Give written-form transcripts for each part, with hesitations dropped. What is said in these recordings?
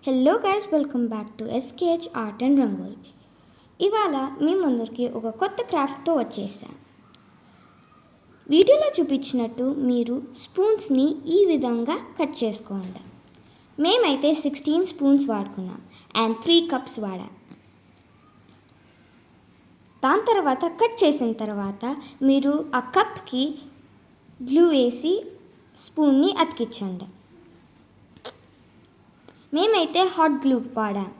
Hello guys, welcome back to SKH art and rangoli. ఇవాళ మీ ముందరికి ఒక కొత్త క్రాఫ్ట్తో వచ్చేసాను. వీడియోలో చూపించినట్టు మీరు స్పూన్స్ని ఈ విధంగా కట్ చేసుకోండి. మేమైతే 16 స్పూన్స్ వాడుకున్నాం అండ్ 3 కప్స్ వాడాం. దాని తర్వాత కట్ చేసిన తర్వాత మీరు ఆ కప్కి గ్లూ వేసి స్పూన్ని అతికించండి. మేమైతే హాట్ గ్లూ వాడాం.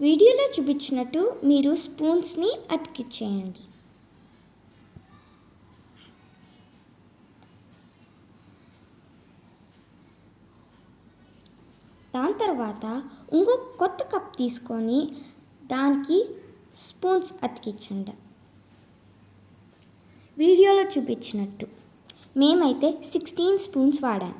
వీడియోలో చూపించినట్టు మీరు స్పూన్స్ని అతికించేయండి. దాని తర్వాత ఇంకో కొత్త కప్ తీసుకొని దానికి స్పూన్స్ అతికించండి. వీడియోలో చూపించినట్టు మేమైతే 16 స్పూన్స్ వాడాం.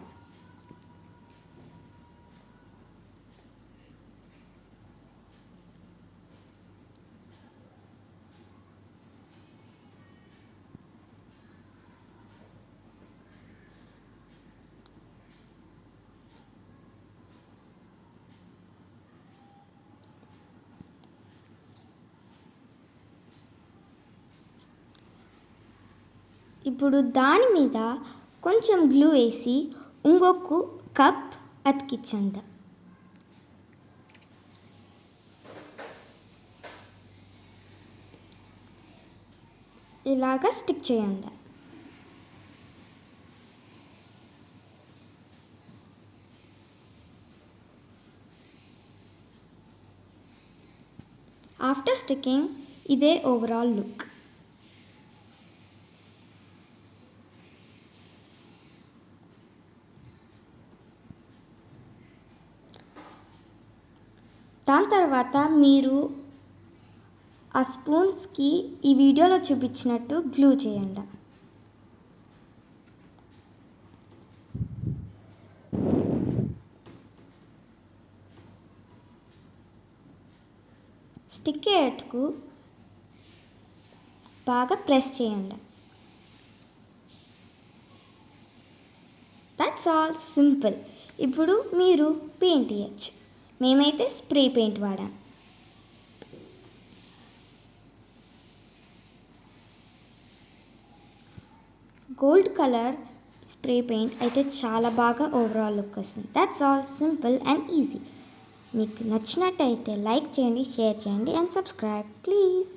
ఇప్పుడు దాని మీద కొంచెం గ్లూ వేసి ఇంకొక కప్ అతికించండి. ఇలాగా స్టిక్ చేయండి. ఆఫ్టర్ స్టిక్కింగ్ ఇదే ఓవరాల్ లుక్. దాని తర్వాత మీరు ఆ స్పూన్స్కి ఈ వీడియోలో చూపించినట్టు గ్లూ చేయండి. స్టిక్ అయ్యేట్టుకు బాగా ప్రెస్ చేయండి. That's all, simple. ఇప్పుడు మీరు పెయింట్ వేయచ్చు. మేమైతే స్ప్రే పెయింట్ వాడాం. గోల్డ్ కలర్ స్ప్రే పెయింట్ అయితే చాలా బాగా ఓవరాల్ లుక్ వస్తుంది. That's all, simple and easy. మీకు నచ్చినట్టయితే లైక్ చేయండి, షేర్ చేయండి అండ్ సబ్స్క్రైబ్ ప్లీజ్.